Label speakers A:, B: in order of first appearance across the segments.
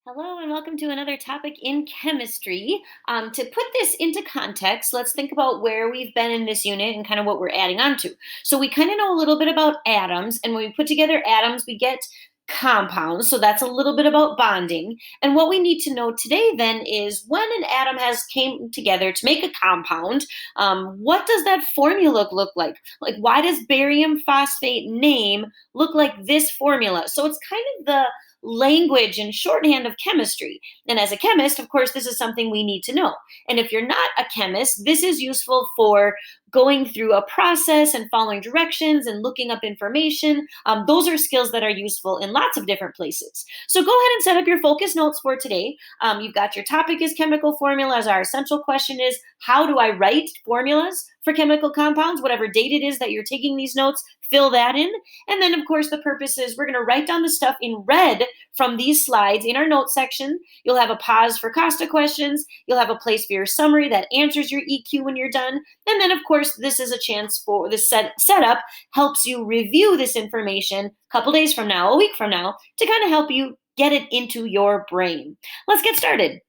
A: Hello and welcome to another topic in chemistry. To put this into context, let's think about where we've been in this unit and kind of what we're adding on to. So we kind of know a little bit about atoms, and when we put together atoms, we get compounds. So that's a little bit about bonding. And what we need to know today then is when an atom has came together to make a compound, what does that formula look like? Like why does barium phosphate name look like this formula? So it's kind of the language and shorthand of chemistry. And as a chemist, of course, this is something we need to know. And if you're not a chemist, this is useful for going through a process and following directions and looking up information. Those are skills that are useful in lots of different places. So go ahead and set up your focus notes for today. You've got your topic is chemical formulas. Our essential question is, how do I write formulas for chemical compounds? Whatever date it is that you're taking these notes, fill that in. And then, of course, the purpose is we're going to write down the stuff in red from these slides in our notes section. You'll have a pause for Costa questions. You'll have a place for your summary that answers your EQ when you're done. And then, of course, this is a chance for this setup helps you review this information a couple days from now, a week from now, to kind of help you get it into your brain. Let's get started.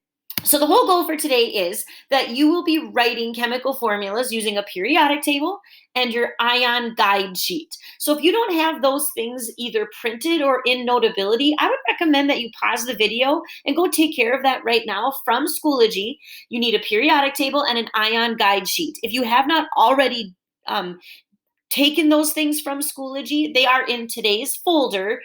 A: So the whole goal for today is that you will be writing chemical formulas using a periodic table and your ion guide sheet. So if you don't have those things either printed or in Notability, I would recommend that you pause the video and go take care of that right now from Schoology. You need a periodic table and an ion guide sheet. If you have not already taken those things from Schoology, they are in today's folder,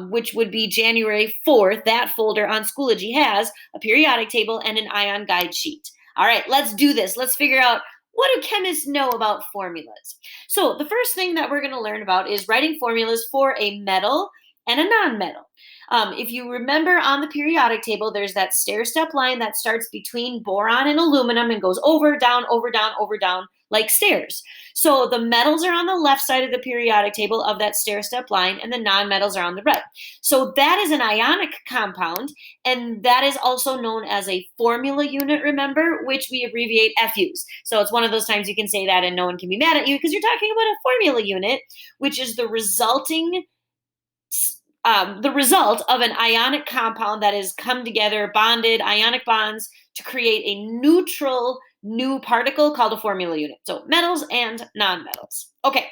A: which would be January 4th. That folder on Schoology has a periodic table and an ion guide sheet. All right, let's do this. Let's figure out, what do chemists know about formulas? So the first thing that we're going to learn about is writing formulas for a metal and a nonmetal. If you remember on the periodic table, there's that stair-step line that starts between boron and aluminum and goes over, down, over, down, over, down, like stairs. So the metals are on the left side of the periodic table of that stair-step line, and the nonmetals are on the right. So that is an ionic compound, and that is also known as a formula unit, remember, which we abbreviate FUs. So it's one of those times you can say that and no one can be mad at you because you're talking about a formula unit, which is the result of an ionic compound that has come together, bonded, ionic bonds, to create a neutral new particle called a formula unit. So metals and nonmetals. Okay,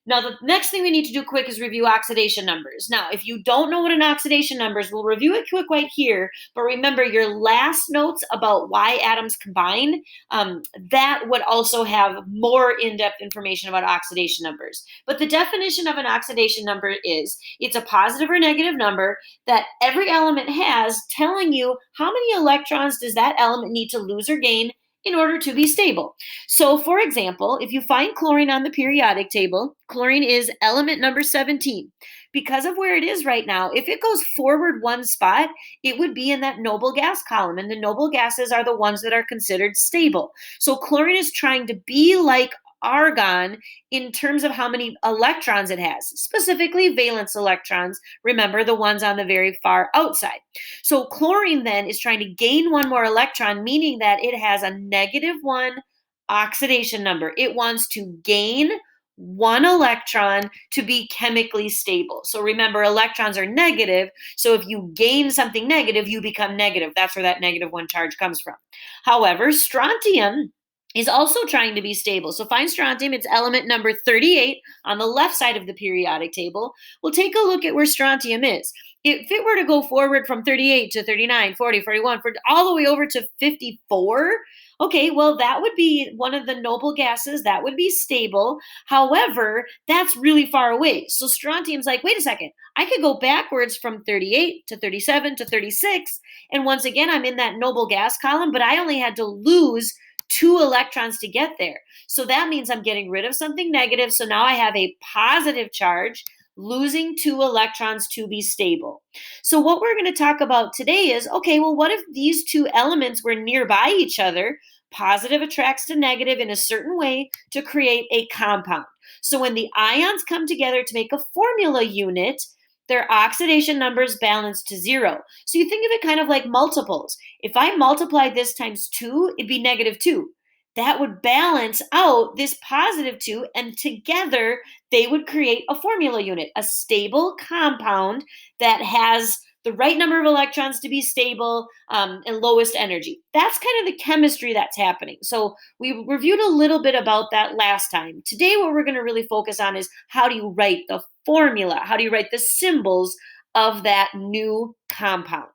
A: now the next thing we need to do quick is review oxidation numbers. Now, if you don't know what an oxidation number is, we'll review it quick right here, but remember your last notes about why atoms combine, that would also have more in-depth information about oxidation numbers. But the definition of an oxidation number is, it's a positive or negative number that every element has, telling you how many electrons does that element need to lose or gain in order to be stable. So for example, if you find chlorine on the periodic table, chlorine is element number 17. Because of where it is right now, if it goes forward one spot, it would be in that noble gas column, and the noble gases are the ones that are considered stable. So chlorine is trying to be like argon in terms of how many electrons it has, specifically valence electrons. Remember, the ones on the very far outside. So chlorine then is trying to gain one more electron, meaning that it has a -1 oxidation number. It wants to gain one electron to be chemically stable. So remember, electrons are negative. So if you gain something negative, you become negative. That's where that -1 charge comes from. However, strontium is also trying to be stable. So find strontium, it's element number 38 on the left side of the periodic table. We'll take a look at where strontium is. If it were to go forward from 38 to 39, 40, 41, all the way over to 54, okay, well, that would be one of the noble gases. That would be stable. However, that's really far away. So strontium's like, wait a second, I could go backwards from 38 to 37 to 36. And once again, I'm in that noble gas column, but I only had to lose 2 electrons to get there. So that means I'm getting rid of something negative. So now I have a positive charge, losing 2 electrons to be stable. So what we're going to talk about today is, okay, well, what if these two elements were nearby each other? Positive attracts to negative in a certain way to create a compound. So when the ions come together to make a formula unit, their oxidation numbers balance to 0. So you think of it kind of like multiples. If I multiply this times 2, it'd be -2. That would balance out this +2, and together they would create a formula unit, a stable compound that has the right number of electrons to be stable, and lowest energy. That's kind of the chemistry that's happening. So we reviewed a little bit about that last time. Today, what we're going to really focus on is how do you write the formula? How do you write the symbols of that new compound?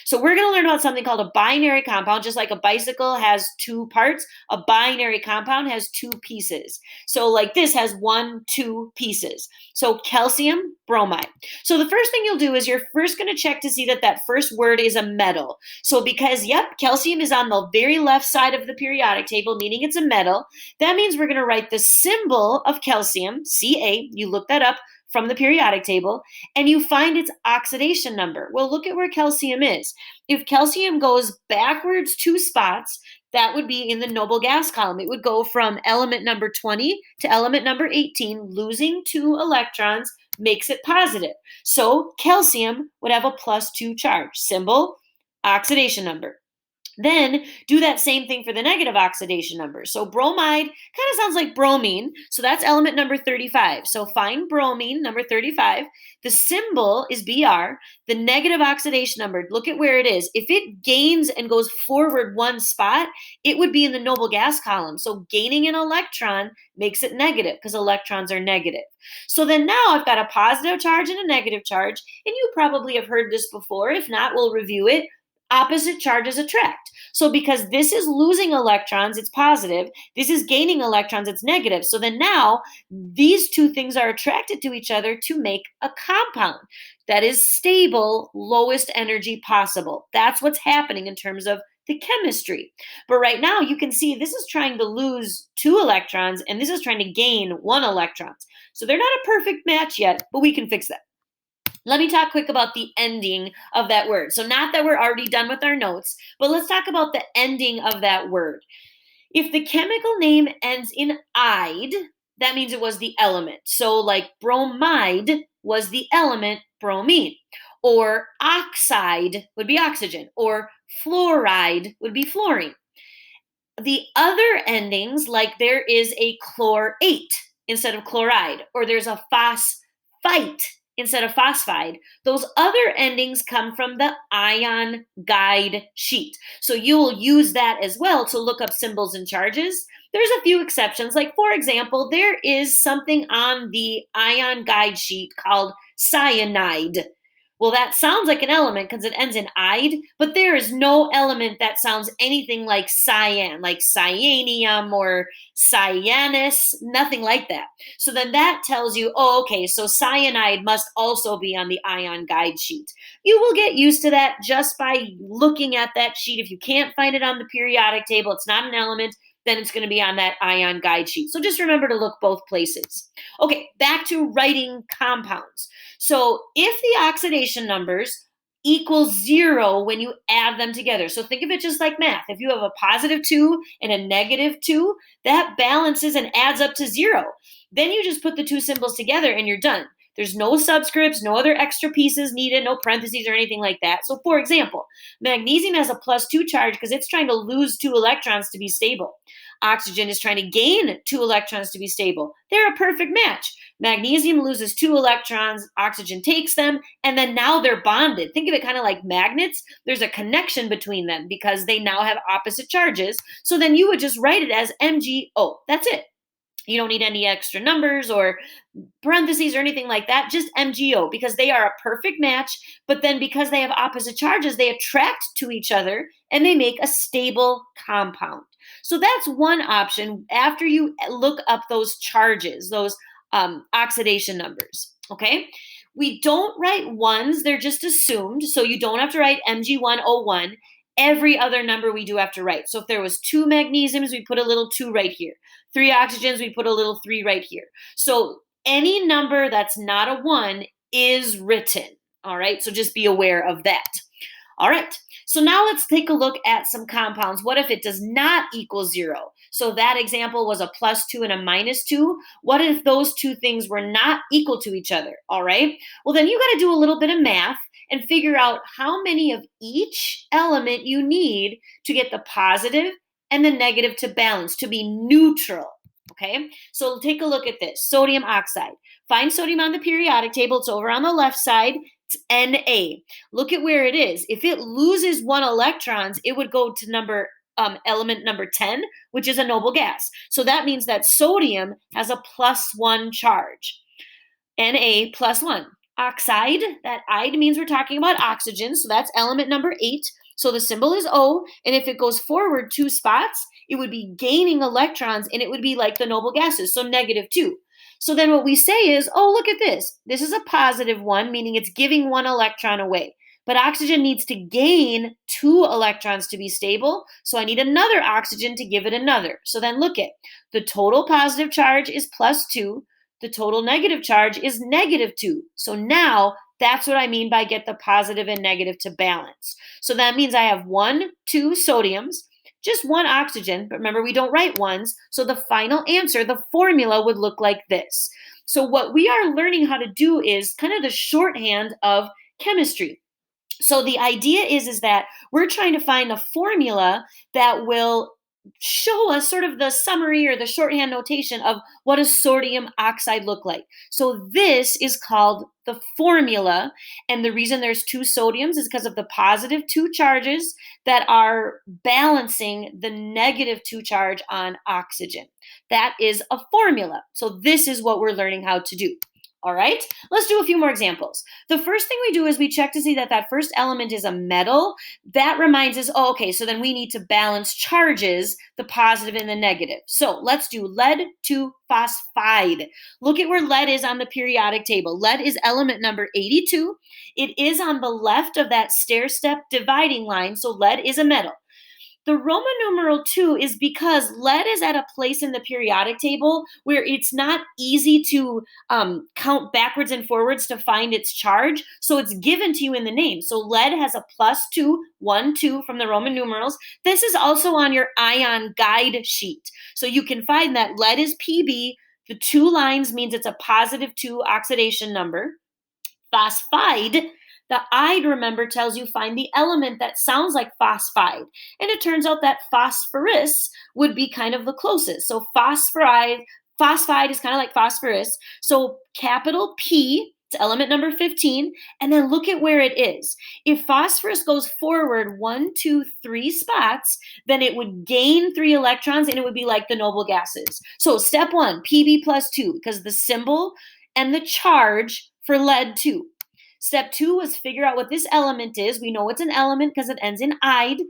A: So we're going to learn about something called a binary compound. Just like a bicycle has two parts, a binary compound has two pieces. So like this has 1, 2 pieces. So calcium, bromide. So the first thing you'll do is you're first going to check to see that that first word is a metal. So because, yep, calcium is on the very left side of the periodic table, meaning it's a metal, that means we're going to write the symbol of calcium, Ca. You look that up from the periodic table, and you find its oxidation number. Well, look at where calcium is. If calcium goes backwards 2 spots, that would be in the noble gas column. It would go from element number 20 to element number 18, losing 2 electrons makes it positive. So calcium would have a +2 charge. Symbol, oxidation number. Then do that same thing for the negative oxidation number. So bromide kind of sounds like bromine. So that's element number 35. So find bromine, number 35. The symbol is Br. The negative oxidation number, look at where it is. If it gains and goes forward 1 spot, it would be in the noble gas column. So gaining an electron makes it negative because electrons are negative. So then now I've got a positive charge and a negative charge. And you probably have heard this before. If not, we'll review it. Opposite charges attract. So because this is losing electrons, it's positive. This is gaining electrons, it's negative. So then now these two things are attracted to each other to make a compound that is stable, lowest energy possible. That's what's happening in terms of the chemistry. But right now you can see this is trying to lose 2 electrons and this is trying to gain 1 electron. So they're not a perfect match yet, but we can fix that. Let me talk quick about the ending of that word. So not that we're already done with our notes, but let's talk about the ending of that word. If the chemical name ends in "ide," that means it was the element. So like bromide was the element bromine, or oxide would be oxygen, or fluoride would be fluorine. The other endings, like there is a chlorate instead of chloride, or there's a phosphite instead of phosphide, those other endings come from the ion guide sheet. So you will use that as well to look up symbols and charges. There's a few exceptions. Like, for example, there is something on the ion guide sheet called cyanide. Well, that sounds like an element because it ends in "ide," but there is no element that sounds anything like cyan, like cyanium or cyanus, nothing like that. So then that tells you, oh, okay, so cyanide must also be on the ion guide sheet. You will get used to that just by looking at that sheet. If you can't find it on the periodic table, it's not an element, then it's going to be on that ion guide sheet. So just remember to look both places. Okay, back to writing compounds. So if the oxidation numbers equal 0 when you add them together, so think of it just like math. If you have a +2 and a -2, that balances and adds up to 0. Then you just put the two symbols together and you're done. There's no subscripts, no other extra pieces needed, no parentheses or anything like that. So for example, magnesium has a +2 charge because it's trying to lose 2 electrons to be stable. Oxygen is trying to gain 2 electrons to be stable. They're a perfect match. Magnesium loses 2 electrons, oxygen takes them, and then now they're bonded. Think of it kind of like magnets. There's a connection between them because they now have opposite charges. So then you would just write it as MgO. That's it. You don't need any extra numbers or parentheses or anything like that, just MgO, because they are a perfect match. But then because they have opposite charges, they attract to each other and they make a stable compound. So that's one option after you look up those charges, those oxidation numbers. Okay. We don't write ones, they're just assumed. So you don't have to write Mg1O1. Every other number we do have to write. So if there was 2 magnesiums, we put a little 2 right here. 3 oxygens, we put a little 3 right here. So any number that's not a 1 is written. All right, so just be aware of that. All right, so now let's take a look at some compounds. What if it does not equal 0? So that example was a +2 and a -2. What if those two things were not equal to each other? All right, well then you got to do a little bit of math and figure out how many of each element you need to get the positive and the negative to balance, to be neutral. Okay, so take a look at this. Sodium oxide. Find sodium on the periodic table. It's over on the left side. It's Na. Look at where it is. If it loses 1 electrons, it would go to element number 10, which is a noble gas. So that means that sodium has a +1 charge. Na plus 1. Oxide, that ide means we're talking about oxygen, so that's element number 8. So the symbol is O, and if it goes forward 2 spots, it would be gaining electrons, and it would be like the noble gases, so -2. So then what we say is, oh, look at this. This is a +1, meaning it's giving 1 electron away. But oxygen needs to gain 2 electrons to be stable, so I need another oxygen to give it another. So then look at, the total positive charge is +2. The total negative charge is -2. So now that's what I mean by get the positive and negative to balance. So that means I have 1, 2 sodiums, just 1 oxygen, but remember we don't write ones, so the final answer, the formula would look like this. So what we are learning how to do is kind of the shorthand of chemistry. So the idea is that we're trying to find a formula that will show us sort of the summary or the shorthand notation of what does sodium oxide look like. So this is called the formula, and the reason there's 2 sodiums is because of the +2 charges that are balancing the -2 charge on oxygen. That is a formula. So this is what we're learning how to do. All right, let's do a few more examples. The first thing we do is we check to see that that first element is a metal. That reminds us, oh, okay, so then we need to balance charges, the positive and the negative. So let's do lead to phosphide. Look at where lead is on the periodic table. Lead is element number 82. It is on the left of that stair-step dividing line, so lead is a metal. The Roman numeral 2 is because lead is at a place in the periodic table where it's not easy to count backwards and forwards to find its charge. So it's given to you in the name. So lead has a +2, 1, 2 from the Roman numerals. This is also on your ion guide sheet. So you can find that lead is Pb. The 2 lines means it's a +2 oxidation number. Phosphide, the ide, remember, tells you find the element that sounds like phosphide. And it turns out that phosphorus would be kind of the closest. So phosphide is kind of like phosphorus. So capital P, it's element number 15. And then look at where it is. If phosphorus goes forward 1, 2, 3 spots, then it would gain 3 electrons and it would be like the noble gases. So step 1, Pb plus 2, because the symbol and the charge for lead 2. Step 2 was figure out what this element is. We know it's an element because it ends in ide.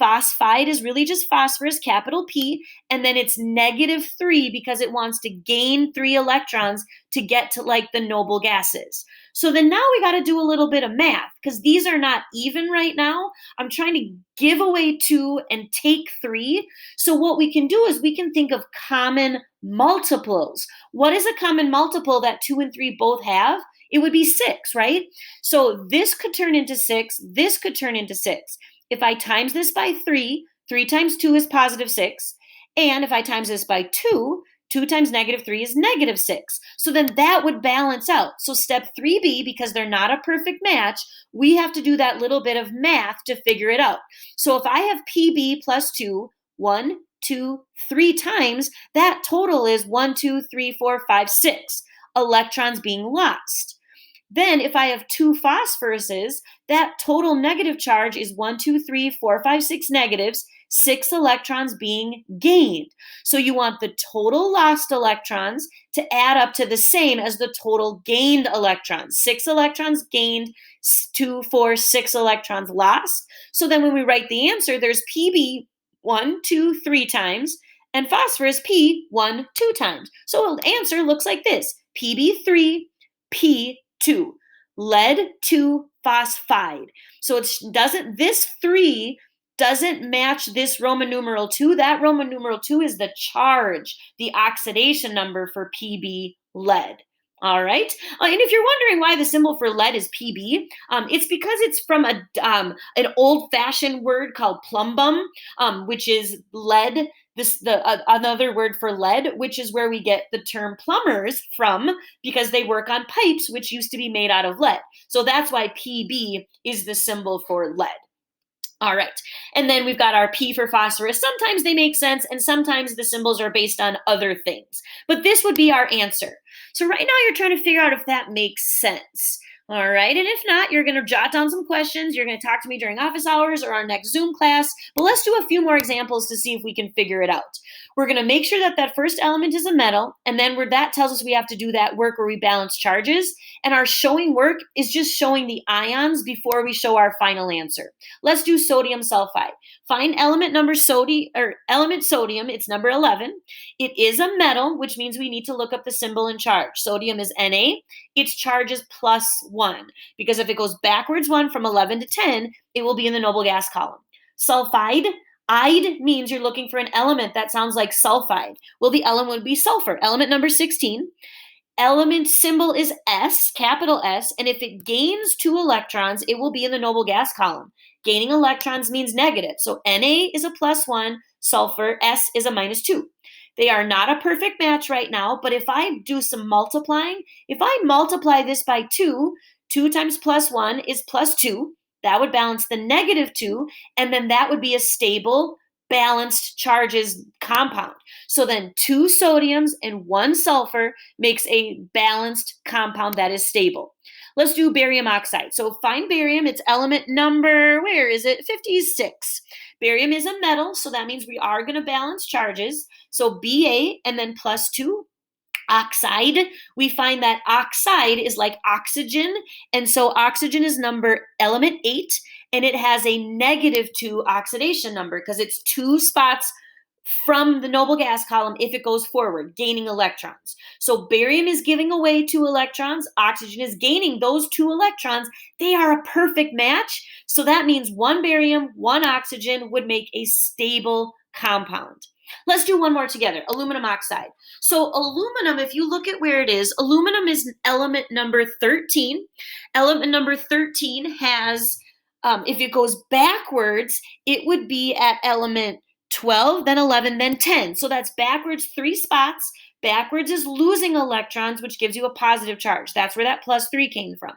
A: Phosphide is really just phosphorus, capital P, and then it's -3 because it wants to gain 3 electrons to get to like the noble gases. So then now we got to do a little bit of math because these are not even right now. I'm trying to give away 2 and take 3. So what we can do is we can think of common multiples. What is a common multiple that 2 and 3 both have? It would be 6, right? So this could turn into 6. This could turn into 6. If I times this by 3, 3 times 2 is +6. And if I times this by 2, 2 times -3 is -6. So then that would balance out. So step 3b, because they're not a perfect match, we have to do that little bit of math to figure it out. So if I have Pb plus 2, 1, 2, 3 times, that total is 1, 2, 3, 4, 5, 6 electrons being lost. Then if I have 2 phosphoruses, that total negative charge is 1, 2, 3, 4, 5, 6 negatives, 6 electrons being gained. So you want the total lost electrons to add up to the same as the total gained electrons. 6 electrons gained, 2, 4, 6 electrons lost. So then when we write the answer, there's Pb 1, 2, 3 times, and phosphorus P 1, 2 times. So the answer looks like this: Pb3, P2, lead 2 phosphide. So this 3 doesn't match this Roman numeral 2. That Roman numeral 2 is the charge, the oxidation number for Pb lead. All right. And if you're wondering why the symbol for lead is Pb, it's because it's from an old-fashioned word called plumbum, which is lead. Another word for lead, which is where we get the term plumbers from, because they work on pipes which used to be made out of lead. So that's why Pb is the symbol for lead. All right, and then we've got our P for phosphorus. Sometimes they make sense, and sometimes the symbols are based on other things. But this would be our answer. So right now you're trying to figure out if that makes sense. All right. And if not, you're going to jot down some questions. You're going to talk to me during office hours or our next Zoom class. But let's do a few more examples to see if we can figure it out. We're going to make sure that that first element is a metal. And then that tells us we have to do that work where we balance charges. And our showing work is just showing the ions before we show our final answer. Let's do sodium sulfide. Find element number element sodium. It's number 11. It is a metal, which means we need to look up the symbol and charge. Sodium is Na. Its charge is +1, because if it goes backwards 1 from 11 to 10, it will be in the noble gas column. Sulfide, ide means you're looking for an element that sounds like sulfide. Well, the element would be sulfur, element number 16. Element symbol is S, capital S, and if it gains 2 electrons, it will be in the noble gas column. Gaining electrons means negative, so Na is a +1, sulfur, S is a -2. They are not a perfect match right now, but if I do some multiplying, if I multiply this by 2, 2 times +1 is +2. That would balance the -2, and then that would be a stable, balanced charges compound. So then 2 sodiums and 1 sulfur makes a balanced compound that is stable. Let's do barium oxide. So find barium. It's element number, where is it? 56. Barium is a metal, so that means we are going to balance charges. So Ba and then +2. Oxide, we find that oxide is like oxygen, and so oxygen is element 8, and it has a -2 oxidation number because it's 2 spots from the noble gas column if it goes forward, gaining electrons. So barium is giving away 2 electrons, oxygen is gaining those 2 electrons. They are a perfect match, so that means 1 barium, 1 oxygen would make a stable compound. Let's do one more together, aluminum oxide. So aluminum, if you look at where it is, aluminum is element number 13. Element number 13 has, if it goes backwards, it would be at element 12, then 11, then 10. So that's backwards 3 spots. Backwards is losing electrons, which gives you a positive charge. That's where that +3 came from.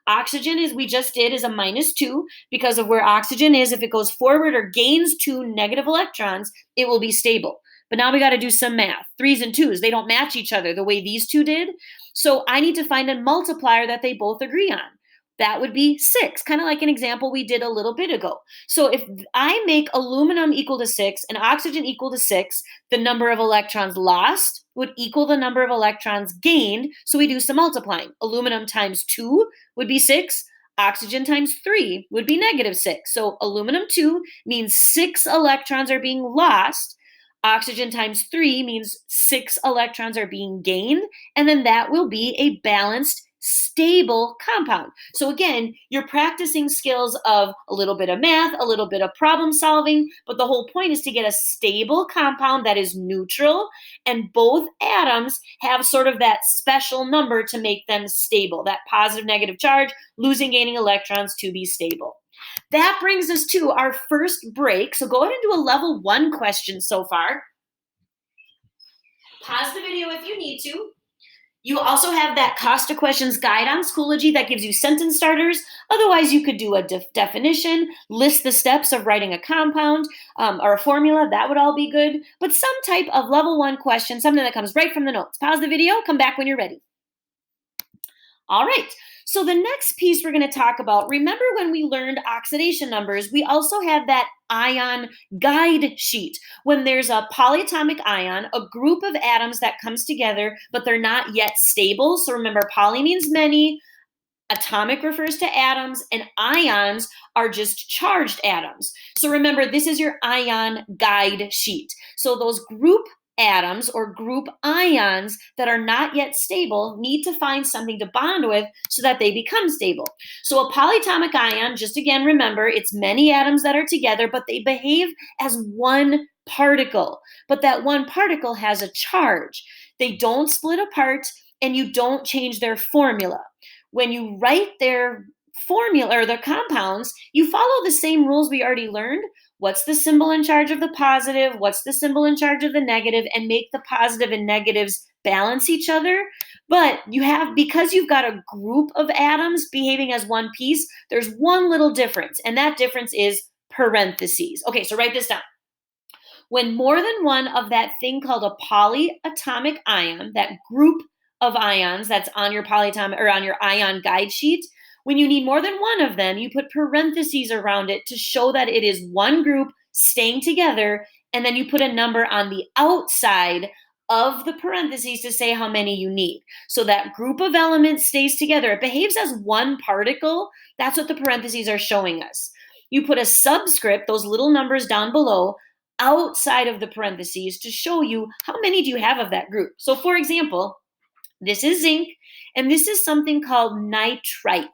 A: Oxygen, is a -2 because of where oxygen is. If it goes forward or gains 2 negative electrons, it will be stable. But now we got to do some math. 3s and 2s, they don't match each other the way these two did. So I need to find a multiplier that they both agree on. That would be 6, kind of like an example we did a little bit ago. So if I make aluminum equal to 6 and oxygen equal to 6, the number of electrons lost would equal the number of electrons gained. So we do some multiplying. Aluminum times 2 would be 6. Oxygen times 3 would be -6. So aluminum 2 means 6 electrons are being lost. Oxygen times 3 means 6 electrons are being gained. And then that will be a balanced, stable compound. So again, you're practicing skills of a little bit of math, a little bit of problem solving, but the whole point is to get a stable compound that is neutral, and both atoms have sort of that special number to make them stable, that positive negative charge, losing gaining electrons to be stable. That brings us to our first break. So go ahead and do a level 1 question so far. Pause the video if you need to. You also have that Costa Questions guide on Schoology that gives you sentence starters. Otherwise, you could do a definition, list the steps of writing a compound, or a formula. That would all be good. But some type of level 1 question, something that comes right from the notes. Pause the video, come back when you're ready. All right, so the next piece we're going to talk about, remember when we learned oxidation numbers, we also had that ion guide sheet. When there's a polyatomic ion, a group of atoms that comes together, but they're not yet stable. So remember, poly means many, atomic refers to atoms, and ions are just charged atoms. So remember, this is your ion guide sheet. So those group atoms or group ions that are not yet stable need to find something to bond with so that they become stable. So a polyatomic ion, just again remember, it's many atoms that are together, but they behave as one particle. But that one particle has a charge. They don't split apart, and you don't change their formula. When you write their formula or their compounds, you follow the same rules we already learned. What's the symbol in charge of the positive? What's the symbol in charge of the negative? And make the positive and negatives balance each other. But because you've got a group of atoms behaving as one piece, there's one little difference, and that difference is parentheses. Okay, so write this down. When more than one of that thing called a polyatomic ion, that group of ions that's on your polyatomic or on your ion guide sheet, when you need more than one of them, you put parentheses around it to show that it is one group staying together, and then you put a number on the outside of the parentheses to say how many you need. So that group of elements stays together. It behaves as one particle. That's what the parentheses are showing us. You put a subscript, those little numbers down below, outside of the parentheses to show you how many do you have of that group. So for example, this is zinc, and this is something called nitrite.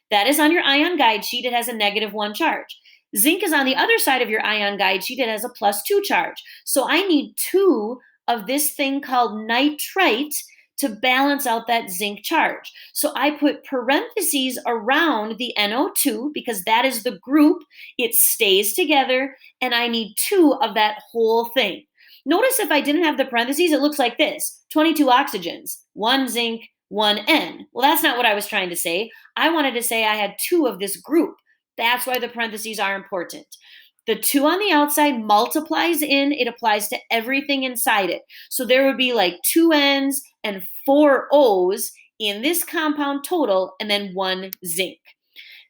A: That is on your ion guide sheet. It has a -1 charge. Zinc is on the other side of your ion guide sheet. It has a +2 charge. So I need 2 of this thing called nitrite to balance out that zinc charge. So I put parentheses around the NO2 because that is the group. It stays together, and I need 2 of that whole thing. Notice if I didn't have the parentheses, it looks like this: 22 oxygens, 1 zinc, 1 N. Well, that's not what I was trying to say. I wanted to say I had 2 of this group. That's why the parentheses are important. The 2 on the outside multiplies in, it applies to everything inside it. So there would be like 2 N's and 4 O's in this compound total, and then 1 zinc.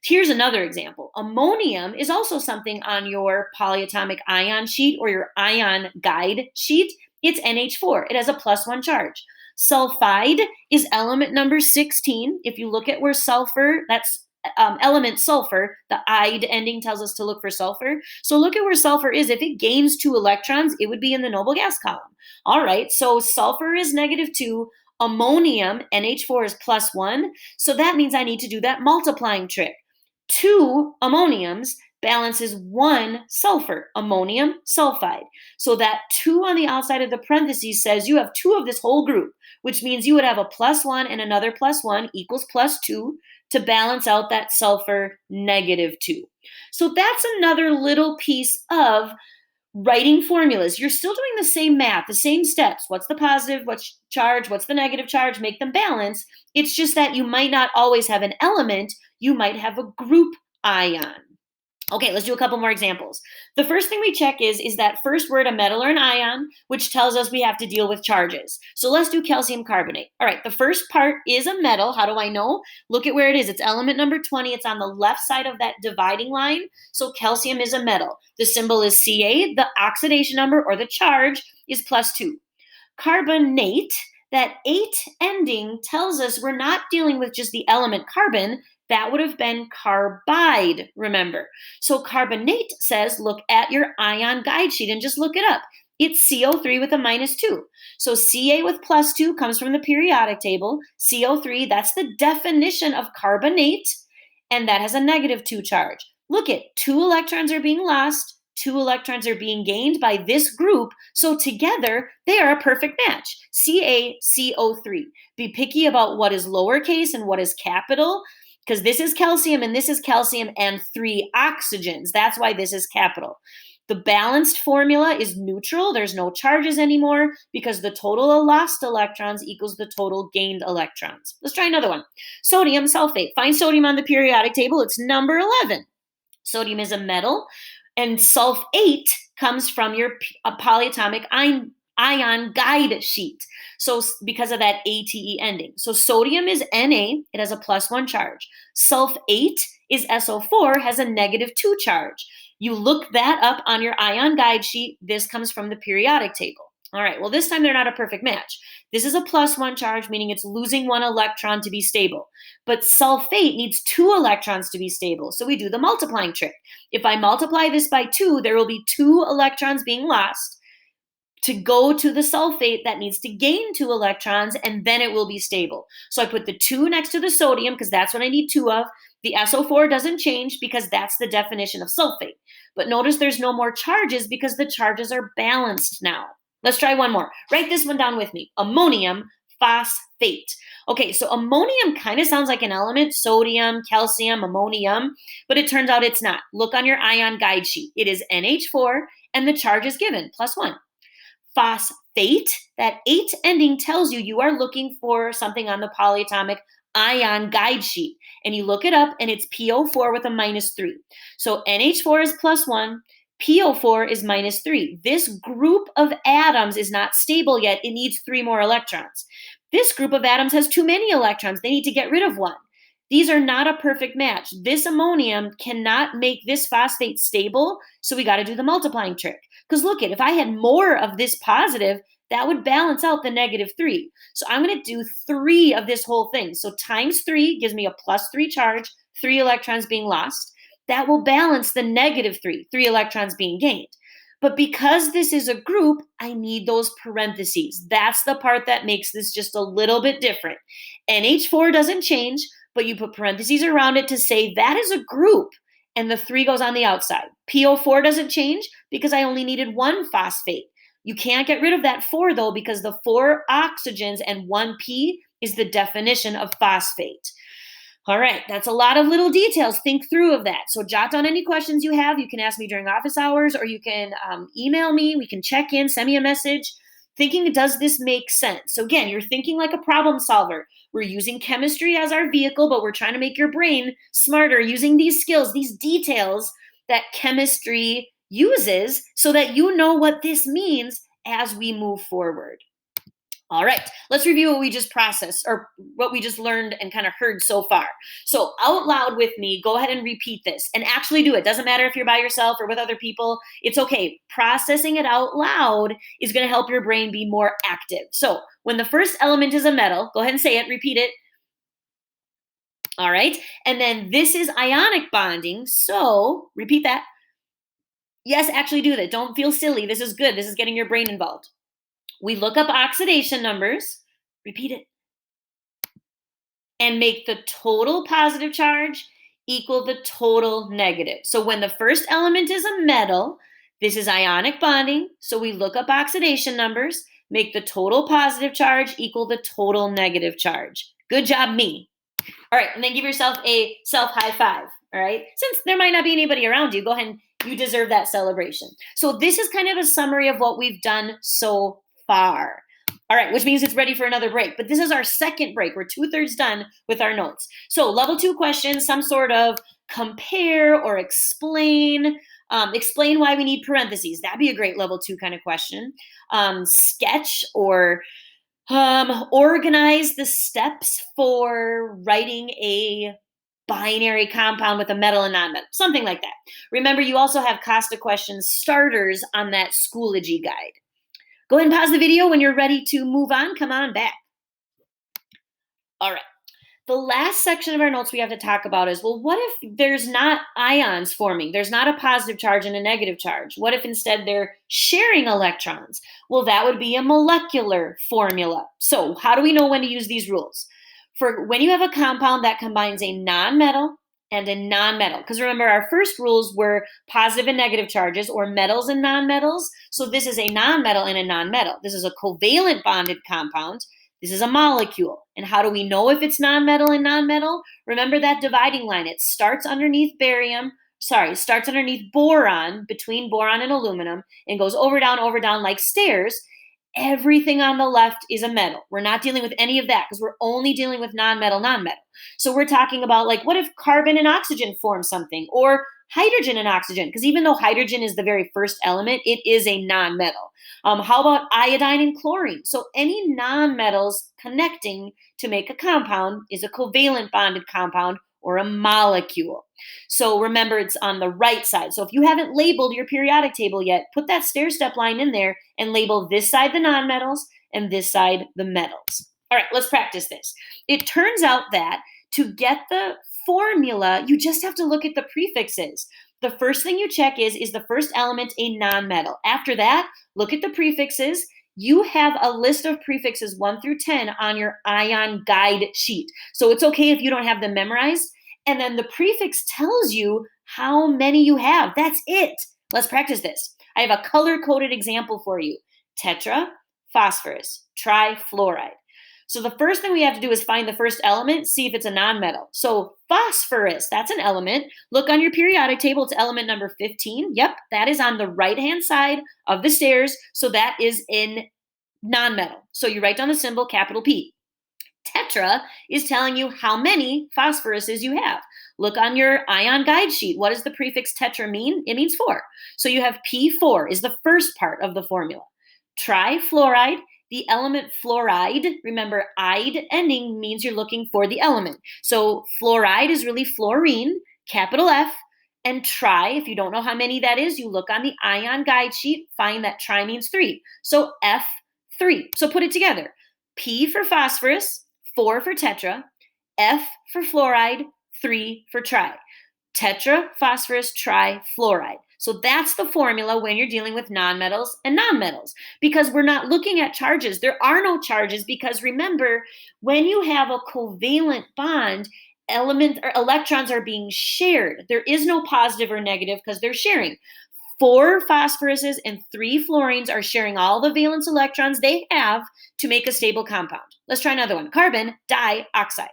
A: Here's another example. Ammonium is also something on your polyatomic ion sheet or your ion guide sheet. It's NH4. It has a +1 charge. Sulfide is element number 16. If you look at where sulfur, that's element sulfur, the "ide" ending tells us to look for sulfur. So look at where sulfur is. If it gains 2 electrons, it would be in the noble gas column. All right, so sulfur is -2. Ammonium, NH4, is +1. So that means I need to do that multiplying trick. 2 ammoniums balances 1 sulfur, ammonium sulfide. So that 2 on the outside of the parentheses says you have 2 of this whole group, which means you would have a +1 and another +1 equals +2 to balance out that sulfur -2. So that's another little piece of writing formulas. You're still doing the same math, the same steps. What's the positive, what's charge, what's the negative charge, make them balance. It's just that you might not always have an element, you might have a group ion. Okay, let's do a couple more examples. The first thing we check is that first word a metal or an ion, which tells us we have to deal with charges. So let's do calcium carbonate. All right, the first part is a metal. How do I know? Look at where it is. It's element number 20. It's on the left side of that dividing line. So calcium is a metal. The symbol is Ca. The oxidation number or the charge is +2. Carbonate, that 8 ending tells us we're not dealing with just the element carbon. That would have been carbide, remember. So carbonate says, look at your ion guide sheet and just look it up. It's CO3 with a -2. So Ca with +2 comes from the periodic table. CO3, that's the definition of carbonate, and that has a -2 charge. Look at 2 electrons are being lost, 2 electrons are being gained by this group, so together they are a perfect match. CaCO3. Be picky about what is lowercase and what is capital, because this is calcium and this is calcium and 3 oxygens. That's why this is capital. The balanced formula is neutral. There's no charges anymore because the total lost electrons equals the total gained electrons. Let's try another one. Sodium sulfate. Find sodium on the periodic table. It's number 11. Sodium is a metal, and sulfate comes from your polyatomic ion guide sheet. So because of that ATE ending. So sodium is Na, it has a +1 charge. Sulfate is SO4, has a -2 charge. You look that up on your ion guide sheet. This comes from the periodic table. All right, well, this time they're not a perfect match. This is a +1 charge, meaning it's losing 1 electron to be stable. But sulfate needs 2 electrons to be stable, so we do the multiplying trick. If I multiply this by 2, there will be 2 electrons being lost. To go to the sulfate, that needs to gain 2 electrons, and then it will be stable. So I put the 2 next to the sodium because that's what I need 2 of. The SO4 doesn't change because that's the definition of sulfate. But notice there's no more charges because the charges are balanced now. Let's try one more. Write this one down with me. Ammonium phosphate. Okay, so ammonium kind of sounds like an element, sodium, calcium, ammonium, but it turns out it's not. Look on your ion guide sheet. It is NH4, and the charge is given, +1. Phosphate, that 8 ending tells you are looking for something on the polyatomic ion guide sheet. And you look it up, and it's PO4 with a -3. So NH4 is +1, PO4 is -3. This group of atoms is not stable yet. It needs 3 more electrons. This group of atoms has too many electrons. They need to get rid of one. These are not a perfect match. This ammonium cannot make this phosphate stable, so we got to do the multiplying trick. Because look if I had more of this positive, that would balance out the -3. So I'm going to do 3 of this whole thing. So times 3 gives me a +3 charge, 3 electrons being lost. That will balance the -3, 3 electrons being gained. But because this is a group, I need those parentheses. That's the part that makes this just a little bit different. NH4 doesn't change, but you put parentheses around it to say that is a group, and the 3 goes on the outside. PO4 doesn't change because I only needed 1 phosphate. You can't get rid of that 4 though, because the 4 oxygens and 1 P is the definition of phosphate. All right, that's a lot of little details. Think through of that. So jot down any questions you have. You can ask me during office hours, or you can email me. We can check in, send me a message. Thinking, does this make sense? So again, you're thinking like a problem solver. We're using chemistry as our vehicle, but we're trying to make your brain smarter using these skills, these details that chemistry uses, so that you know what this means as we move forward. All right, let's review what we just processed, or what we just learned and kind of heard so far. So out loud with me, go ahead and repeat this and actually do it. Doesn't matter if you're by yourself or with other people. It's okay. Processing it out loud is going to help your brain be more active. So when the first element is a metal, go ahead and say it, repeat it. All right, and then this is ionic bonding. So repeat that. Yes, actually do that. Don't feel silly. This is good. This is getting your brain involved. We look up oxidation numbers, repeat it, and make the total positive charge equal the total negative. So when the first element is a metal, this is ionic bonding. So we look up oxidation numbers, make the total positive charge equal the total negative charge. Good job, me. All right, and then give yourself a self high five. All right, since there might not be anybody around you, go ahead and you deserve that celebration. So this is kind of a summary of what we've done so far. All right, which means it's ready for another break. But this is our second break. We're 2/3 done with our notes. So level 2 questions, some sort of compare or explain. Explain why we need parentheses. That'd be a great level 2 kind of question. Sketch or organize the steps for writing a binary compound with a metal and non-metal, something like that. Remember, you also have Costa questions starters on that Schoology guide. Go ahead and pause the video when you're ready to move on. Come on back. All right. The last section of our notes we have to talk about is, well, what if there's not ions forming? There's not a positive charge and a negative charge. What if instead they're sharing electrons? Well, that would be a molecular formula. So how do we know when to use these rules? For when you have a compound that combines a non-metal and a non-metal, because remember our first rules were positive and negative charges, or metals and non-metals. So this is a non-metal and a non-metal. This is a covalent bonded compound. This is a molecule. And how do we know if it's non-metal and non-metal? Remember that dividing line. It starts underneath starts underneath boron, between boron and aluminum, and goes over down like stairs. Everything on the left is a metal. We're not dealing with any of that because we're only dealing with non-metal. So we're talking about, like, what if carbon and oxygen form something, or hydrogen and oxygen? Because even though hydrogen is the very first element, it is a non-metal. How about iodine and chlorine? So any non-metals connecting to make a compound is a covalent bonded compound or a molecule. So remember, it's on the right side. So if you haven't labeled your periodic table yet, put that stair-step line in there and label this side the non-metals and this side the metals. All right, let's practice this. It turns out that to get the formula, you just have to look at the prefixes. The first thing you check is the first element a non-metal? After that, look at the prefixes. You have a list of prefixes 1 through 10 on your ion guide sheet. So it's okay if you don't have them memorized. And then the prefix tells you how many you have. That's it. Let's practice this. I have a color-coded example for you. Tetra, phosphorus, trifluoride. So the first thing we have to do is find the first element, see if it's a non-metal. So phosphorus, that's an element. Look on your periodic table, it's element number 15. Yep, that is on the right-hand side of the stairs. So that is in non-metal. So you write down the symbol, capital P. Tetra is telling you how many phosphoruses you have. Look on your ion guide sheet. What does the prefix tetra mean? It means 4. So you have P4 is the first part of the formula. Trifluoride the element fluoride. Remember, "ide" ending means you're looking for the element. So fluoride is really fluorine, capital F, and tri, if you don't know how many that is, you look on the ion guide sheet, find that tri means 3. So F3. So put it together. P for phosphorus, 4 for tetra, F for fluoride, 3 for tri. Tetra, phosphorus, trifluoride. So that's the formula when you're dealing with nonmetals and nonmetals, because we're not looking at charges. There are no charges because remember, when you have a covalent bond, element or electrons are being shared. There is no positive or negative because they're sharing. 4 phosphoruses and 3 fluorines are sharing all the valence electrons they have to make a stable compound. Let's try another one. Carbon dioxide.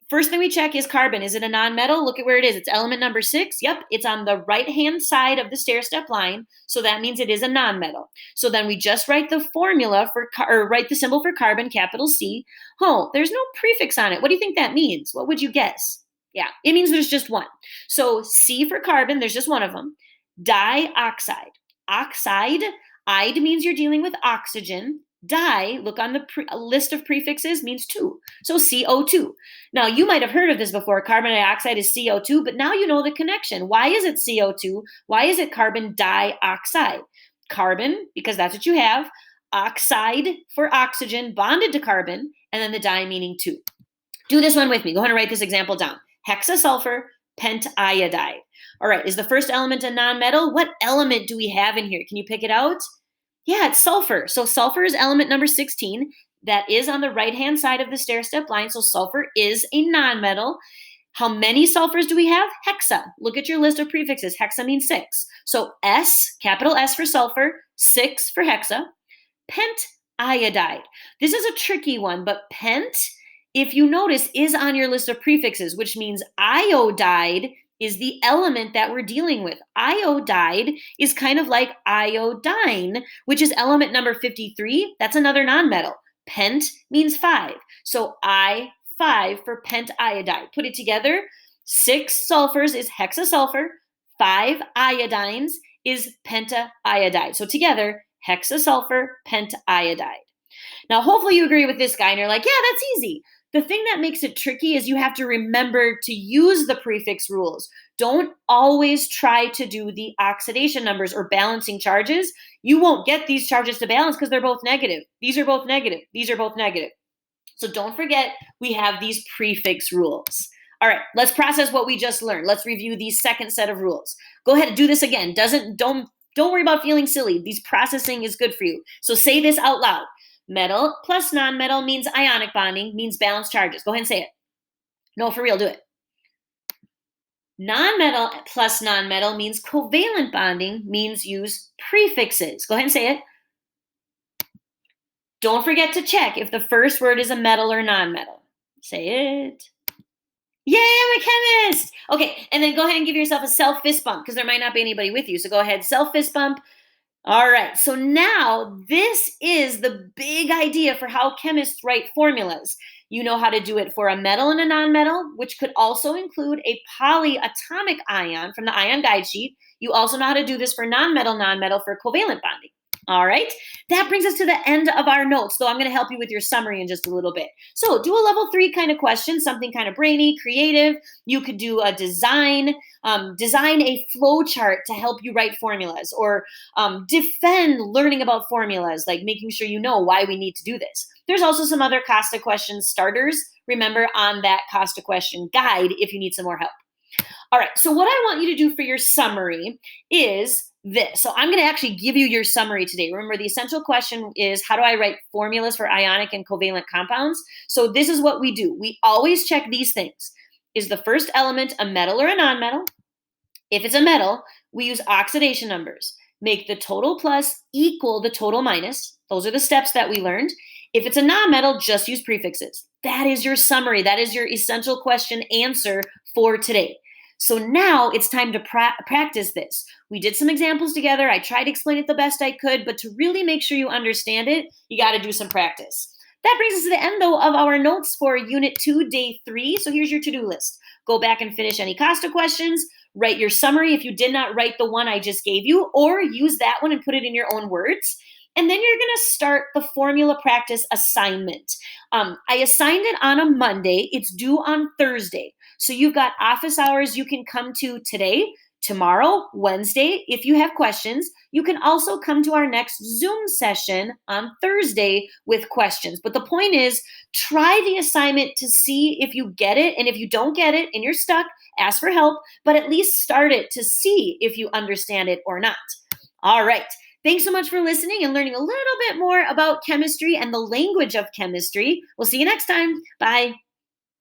A: First thing we check is carbon. Is it a nonmetal? Look at where it is. It's element number 6. Yep, it's on the right-hand side of the stair-step line, so that means it is a nonmetal. So then we just write the formula for, or write the symbol for carbon, capital C. Oh, there's no prefix on it. What do you think that means? What would you guess? Yeah, it means there's just one. So C for carbon, there's just one of them. Dioxide. Oxide, ide means you're dealing with oxygen. Di, look on the list of prefixes, means 2. So CO2. Now, you might have heard of this before. Carbon dioxide is CO2, but now you know the connection. Why is it CO2? Why is it carbon dioxide? Carbon, because that's what you have. Oxide for oxygen, bonded to carbon, and then the di meaning 2. Do this one with me. Go ahead and write this example down. Hexasulfur pentiodide. All right, is the first element a nonmetal? What element do we have in here? Can you pick it out? Yeah, it's sulfur. So sulfur is element number 16. That is on the right-hand side of the stair-step line. So sulfur is a nonmetal. How many sulfurs do we have? Hexa. Look at your list of prefixes. Hexa means 6. So S, capital S for sulfur, 6 for hexa. Pentiodide. This is a tricky one, but pent, if you notice, is on your list of prefixes, which means iodide is the element that we're dealing with. Iodide is kind of like iodine, which is element number 53. That's another nonmetal. Pent means 5. So I5 for pentiodide. Put it together. 6 sulfurs is hexasulfur. 5 iodines is pentiodide. So together, hexasulfur pentiodide. Now, hopefully you agree with this guy and you're like, yeah, that's easy. The thing that makes it tricky is you have to remember to use the prefix rules. Don't always try to do the oxidation numbers or balancing charges. You won't get these charges to balance because they're both negative. These are both negative. These are both negative. So don't forget we have these prefix rules. All right, let's process what we just learned. Let's review the second set of rules. Go ahead and do this again. Don't worry about feeling silly. These processing is good for you. So say this out loud. Metal plus nonmetal means ionic bonding, means balanced charges. Go ahead and say it. No, for real, do it. Nonmetal plus nonmetal means covalent bonding, means use prefixes. Go ahead and say it. Don't forget to check if the first word is a metal or nonmetal. Say it. Yay, I'm a chemist. Okay, and then go ahead and give yourself a self fist bump because there might not be anybody with you. So go ahead, self fist bump. All right, so now this is the big idea for how chemists write formulas. You know how to do it for a metal and a nonmetal, which could also include a polyatomic ion from the ion guide sheet. You also know how to do this for nonmetal for covalent bonding. All right, that brings us to the end of our notes, though I'm going to help you with your summary in just a little bit. So do a level 3 kind of question, something kind of brainy, creative. You could do a design a flow chart to help you write formulas, or defend learning about formulas, like making sure you know why we need to do this. There's also some other Costa question starters, remember, on that Costa question guide if you need some more help. All right, so what I want you to do for your summary is this. So I'm going to actually give you your summary today. Remember, the essential question is, how do I write formulas for ionic and covalent compounds? So this is what we do. We always check these things. Is the first element a metal or a nonmetal? If it's a metal, we use oxidation numbers. Make the total plus equal the total minus. Those are the steps that we learned. If it's a nonmetal, just use prefixes. That is your summary. That is your essential question answer for today. So now it's time to practice this. We did some examples together. I tried to explain it the best I could, but to really make sure you understand it, you got to do some practice. That brings us to the end, though, of our notes for Unit 2, Day 3. So here's your to-do list. Go back and finish any Costa questions. Write your summary if you did not write the one I just gave you, or use that one and put it in your own words. And then you're going to start the formula practice assignment. I assigned it on a Monday. It's due on Thursday. So you've got office hours you can come to today, tomorrow, Wednesday. If you have questions, you can also come to our next Zoom session on Thursday with questions. But the point is, try the assignment to see if you get it. And if you don't get it and you're stuck, ask for help, but at least start it to see if you understand it or not. All right. Thanks so much for listening and learning a little bit more about chemistry and the language of chemistry. We'll see you next time. Bye.